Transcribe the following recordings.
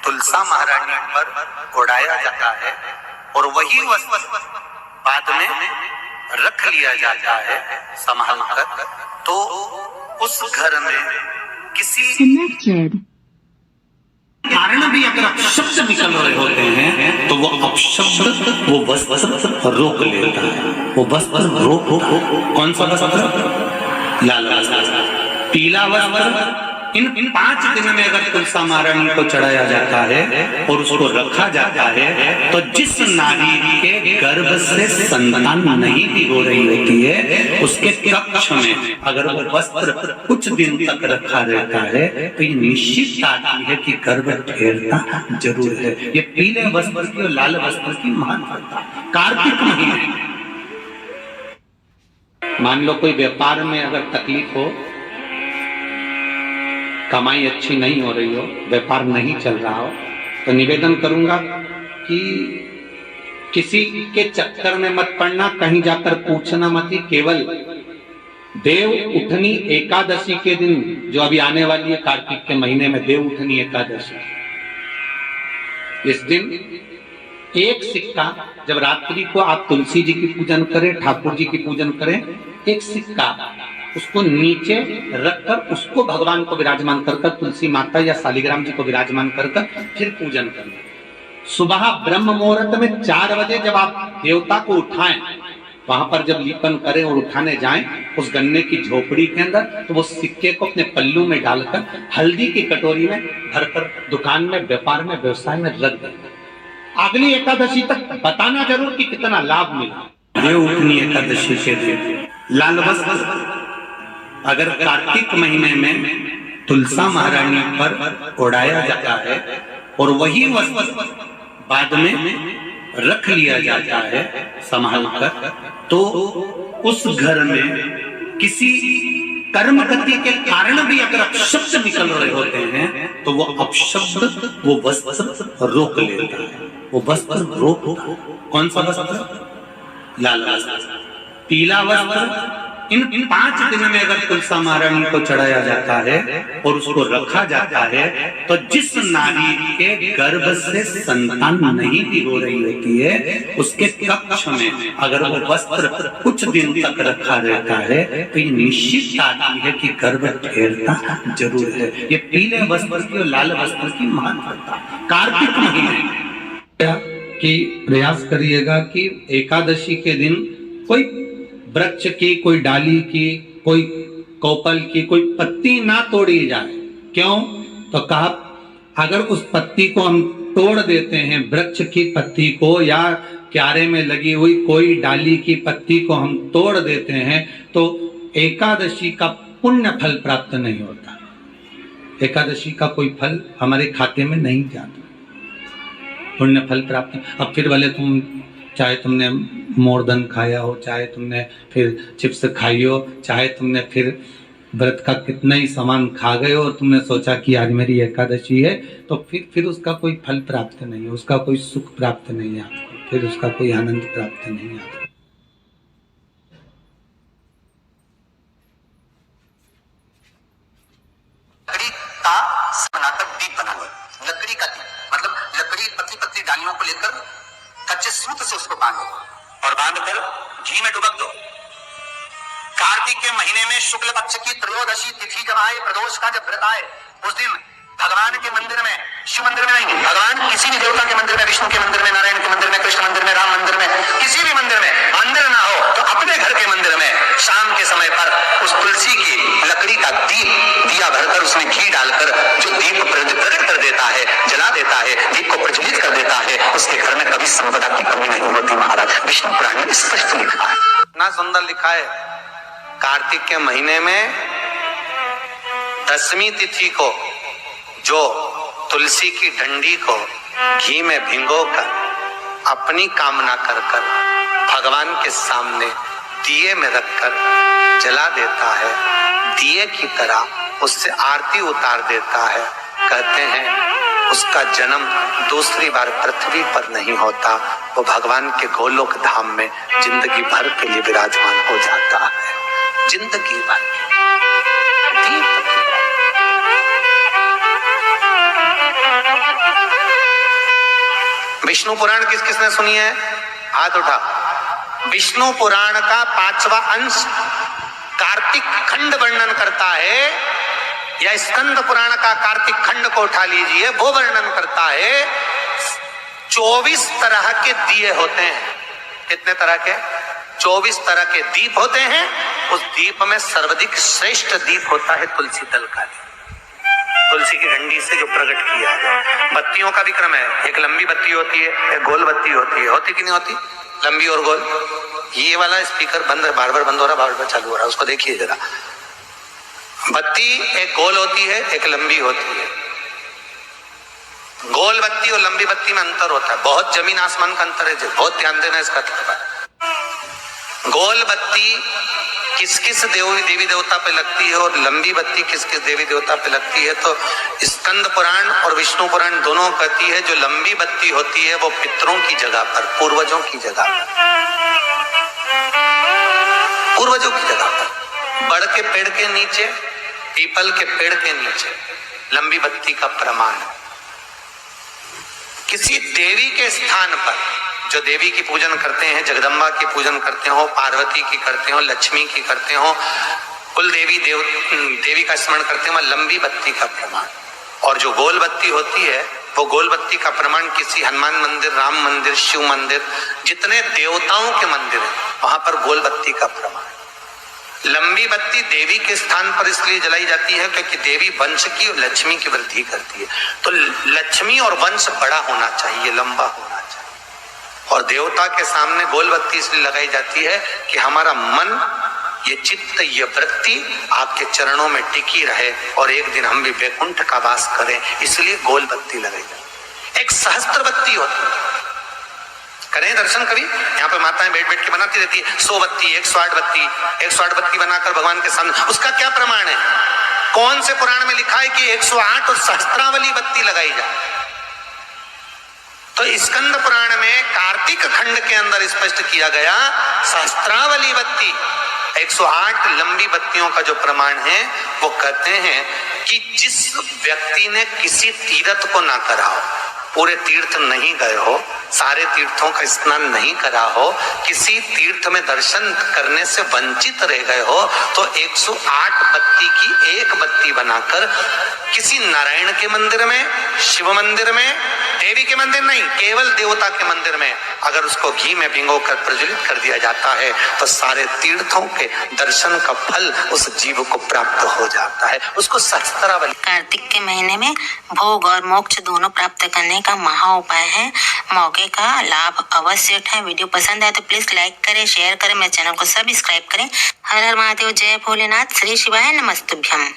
तुलसा महारानी पर उड़ाया जाता है और वही वस्त्र बाद में रख लिया जाता है संभाल कर, तो उस घर में किसी कारण भी अगर अपशब्द निकल रहे होते हैं तो वो अपशब्द वो वस्त्र रोक लेता है। वो वस्त्र रोक, कौन सा वस्त्र? लाल वस्त्र, पीला वस्त्र। इन 5 दिन में अगर तुलसा महारानी को चढ़ाया जाता है और उसको रखा जाता है तो जिस नारी के गर्भ से संतान नहीं भी हो रही होती है उसके कक्ष में अगर वो वस्त्र कुछ दिन तक रखा रहता है तो ये निश्चित आती है कि गर्भ ठहरता जरूर है। ये पीले वस्त्र की और लाल वस्त्र की महानता। कार्तिक महीने मान लो कोई व्यापार में अगर तकलीफ हो, कमाई अच्छी नहीं हो रही हो, व्यापार नहीं चल रहा हो, तो निवेदन करूंगा कि किसी के चक्कर में मत पड़ना, कहीं जाकर पूछना मत ही। केवल देव उठनी एकादशी के दिन जो अभी आने वाली है, कार्तिक के महीने में देव उठनी एकादशी, इस दिन एक सिक्का, जब रात्रि को आप तुलसी जी की पूजन करें, ठाकुर जी की पूजन करें, एक सिक्का उसको नीचे रखकर उसको भगवान को विराजमान कर तुलसी माता या शालिग्राम जी को विराजमान कर फिर पूजन करना। सुबह ब्रह्म मुहूर्त में 4 बजे जब आप देवता को उठाएं, वहां पर जब लीपन करें और उठाने जाएं उस गन्ने की झोपड़ी के अंदर, तो वो सिक्के को अपने पल्लू में डालकर हल्दी की कटोरी में भरकर दुकान में, व्यापार में, व्यवसाय में रख दें। अगली एकादशी तक बताना जरूर कि कितना लाभ मिला। देव उठनी एकादशी के दिन लाल वस्त्र अगर कार्तिक महीने में तुलसा महारानी पर उड़ाया जाता है और वही वस्त्र बाद में रख लिया जाता है संभाल कर, तो उस घर में किसी कर्म गति के कारण भी अगर अपशब्द निकल रहे होते हैं तो वो अपशब्द वो वस्त्र रोक लेता है। वो वस्त्र रोक, कौन सा वस्त्र? लाल वस्त्र, पीला वस्त्र। इन 5 दिन में अगर तुलसा महारानी को चढ़ाया जाता है और उसको रखा जाता है तो जिस नारी के गर्भ से संतान नहीं भी हो रही होती है उसके कक्ष में अगर वो वस्त्र कुछ दिन तक रखा रहता है तो ये निश्चित आती है कि गर्भ ठहरता जरूर है। ये पीले वस्त्र की और लाल वस्त्र की महानता। कार्तिक महीने की प्रयास करिएगा कि एकादशी के दिन कोई वृक्ष की, कोई डाली की, कोई कोपल की कोई पत्ती ना तोड़ी जाए। क्यों? तो कहा अगर उस पत्ती को हम तोड़ देते हैं, वृक्ष की पत्ती को या क्यारे में लगी हुई कोई डाली की पत्ती को हम तोड़ देते हैं तो एकादशी का पुण्य फल प्राप्त नहीं होता। एकादशी का कोई फल हमारे खाते में नहीं जाता, पुण्य फल प्राप्त। अब फिर भले तुम चाहे तुमने मोरधन खाया हो, चाहे तुमने फिर चिप्स खाई हो, चाहे तुमने फिर व्रत का कितना ही सामान खा गए हो और तुमने सोचा कि आज मेरी एकादशी है, तो फिर उसका कोई फल प्राप्त नहीं है, उसका कोई सुख प्राप्त नहीं है आपको, फिर उसका कोई आनंद प्राप्त नहीं है आपको। लकड़ी का बनाकर दीप बना हुआ, लकड़ी का दीप मतलब लकड़ी पतली पतली डालियों को लेकर कच्चे सूत से उसको बांधो और बांधकर घी में डुबक दो। कार्तिक के महीने में शुक्ल पक्ष की त्रयोदशी तिथि जब आए, प्रदोष का जब व्रत आए, उस दिन भगवान के मंदिर में, शिव मंदिर में नहीं, भगवान किसी भी देवता के मंदिर में, विष्णु के मंदिर में, नारायण के मंदिर में, कृष्ण मंदिर में, राम मंदिर में, किसी भी मंदिर में मंदिर ना हो तो अपने घर के मंदिर में शाम के समय पर उस तुलसी की लकड़ी का दीप, दिया भरकर उसमें घी डालकर जो दीप प्रज्वलित कर देता है, जला देता है, दीप को प्रज्वलित कर देता है, उसके घर में कभी संपदा की कमी नहीं होती। महाराज विष्णु पुराण में स्पष्ट लिखा है, इतना सुंदर लिखा है। कार्तिक के महीने में 10वीं तिथि को जो तुलसी की डंडी को घी में भिगोकर अपनी कामना कर भगवान के सामने दिए में रखकर जला देता है, दिए की तरह उससे आरती उतार देता है, कहते हैं उसका जन्म दूसरी बार पृथ्वी पर नहीं होता, वो भगवान के गोलोक धाम में जिंदगी भर के लिए विराजमान हो जाता है। जिंदगी भर दीप विष्णु पुराण किस किसने सुनी है? हाथ उठा। विष्णु पुराण का 5वां अंश कार्तिक खंड वर्णन करता है, या स्कंद पुराण का कार्तिक खंड को उठा लीजिए, वो वर्णन करता है 24 तरह के दिए होते हैं। कितने तरह के? 24 तरह के दीप होते हैं। उस दीप में सर्वाधिक श्रेष्ठ दीप होता है तुलसी दल का दीप, तुलसी की डंडी से जो प्रकट किया है। बत्तियों का भी क्रम है, एक लंबी बत्ती होती है, एक गोल बत्ती होती है। होती कि नहीं होती? लंबी और गोल। ये वाला स्पीकर बंद है, बार बार बंद हो रहा, बार बार चालू हो रहा है, उसको देखिए जरा। बत्ती एक गोल होती है, एक लंबी होती है। गोल बत्ती और लंबी बत्ती में अंतर होता है, बहुत जमीन आसमान का अंतर है, बहुत ध्यान देना इसका। गोल बत्ती किस किस देवी देवता पे लगती है और लंबी बत्ती किस किस देवी देवता पे लगती है, तो स्कंद पुराण और विष्णु पुराण दोनों कहती है जो लंबी बत्ती होती है वो पितरों की जगह पर, पूर्वजों की जगह पर, पूर्वजों की जगह पर, बड़ के पेड़ के नीचे, पीपल के पेड़ के नीचे लंबी बत्ती का प्रमाण। किसी देवी के स्थान पर, जो देवी की पूजन करते हैं, जगदम्बा की पूजन करते हो, पार्वती की करते हो, लक्ष्मी की करते हो, कुल देवी का स्मरण करते हो, लंबी बत्ती का प्रमाण। और जो गोल बत्ती होती है वो गोल बत्ती का प्रमाण किसी हनुमान मंदिर, राम मंदिर, शिव मंदिर, जितने देवताओं के मंदिर है वहां पर गोल बत्ती का प्रमाण। लंबी बत्ती देवी के स्थान पर इसलिए जलाई जाती है क्योंकि देवी वंश की और लक्ष्मी की वृद्धि करती है, तो लक्ष्मी और वंश बड़ा होना चाहिए, लंबा होना चाहिए। और देवता के सामने गोल बत्ती इसलिए लगाई जाती है कि हमारा मन, ये चित्त, ये वृत्ति आपके चरणों में टिकी रहे और एक दिन हम भी वैकुंठ का वास करें, इसलिए गोल बत्ती लगाई जाती है। एक सहस्त्र बत्ती होती है, करें दर्शन कभी? यहाँ पे माताएं बैठ बैठ के बनाती रहती है 100 बत्ती, 108 बत्ती, 108 बत्ती बनाकर भगवान के सामने। उसका क्या प्रमाण है? कौन से पुराण में लिखा है कि 108 और सहस्त्रावली बत्ती लगाई जाए? तो स्कंद पुराण में कार्तिक खंड के अंदर स्पष्ट किया गया, सहस्त्रावली बत्ती 108 लंबी बत्तियों का जो प्रमाण है वो कहते हैं कि जिस व्यक्ति ने किसी तीर्थ को ना करा हो, पूरे तीर्थ नहीं गए हो, सारे तीर्थों का स्नान नहीं करा हो, किसी तीर्थ में दर्शन करने से वंचित रह गए हो, तो 108 बत्ती की एक बत्ती बनाकर किसी नारायण के मंदिर में, शिव मंदिर में, देवी के मंदिर नहीं, केवल देवता के मंदिर में अगर उसको घी में भिगोकर प्रज्वलित कर दिया जाता है तो सारे तीर्थों के दर्शन का फल उस जीव को प्राप्त हो जाता है। उसको सहस्त्रावली। कार्तिक के महीने में भोग और मोक्ष दोनों प्राप्त करने का महा उपाय है। मौके का लाभ अवश्य उठाएं। वीडियो पसंद आए तो प्लीज लाइक करें, शेयर करें, मेरे चैनल को सब्सक्राइब करें। हर हर महादेव, जय भोलेनाथ, श्री शिवाय नमस्तुभ्यम।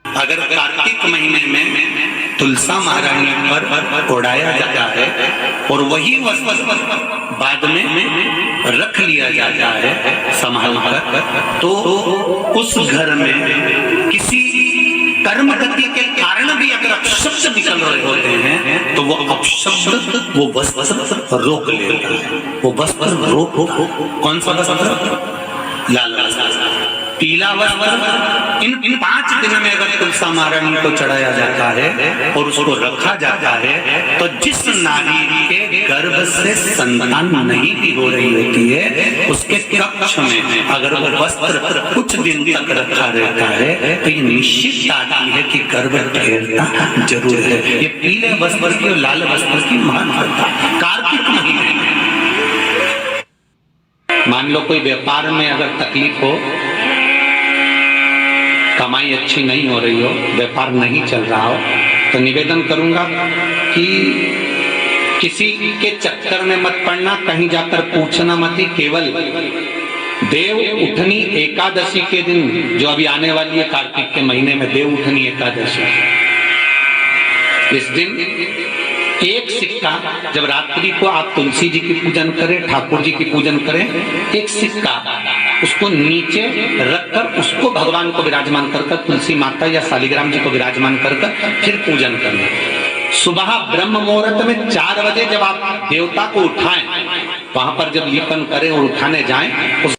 अगर कार्तिक महीने में तुलसा महारानी पर उड़ाया जाता है और वही वस्त्र बाद में रख लिया जाता है संभाल कर, तो उस घर में किसी कर्म गति के कारण भी अगर अपशब्द निकल रहे होते हैं तो वो अपशब्द वो वस्त्र रोक लेता है। वो वस्त्र रोक, कौन सा वस्त्र? लाल वस्त्र, पीला वस्त्र। इन 5 दिन में अगर तुलसा महारानी को चढ़ाया जाता है और उसको रखा जाता है तो जिस नारी के गर्भ से संतान नहीं भी हो रही होती है उसके कक्ष में अगर वो वस्त्र कुछ दिन तक रखा रहता है तो ये निश्चित आती है कि गर्भ ठहरना जरूर है। ये पीले वस्त्र की और लाल वस्त्र की महानता। कार्तिक महीने में मान लो कोई व्यापार में अगर तकलीफ हो, कमाई अच्छी नहीं हो रही हो, व्यापार नहीं चल रहा हो, तो निवेदन करूंगा कि किसी के चक्कर में मत पड़ना, कहीं जाकर पूछना मत ही। केवल देव उठनी एकादशी के दिन जो अभी आने वाली है कार्तिक के महीने में, देव उठनी एकादशी, इस दिन एक सिक्का, जब रात्रि को आप तुलसी जी की पूजन करें, ठाकुर जी की पूजन करें, एक सिक्का उसको नीचे रखकर उसको भगवान को विराजमान कर तुलसी माता या शालिग्राम जी को विराजमान कर फिर पूजन करें। सुबह ब्रह्म मुहूर्त में 4 बजे जब आप देवता को उठाएं, वहां पर जब लिपन करें और उठाने जाएं, उस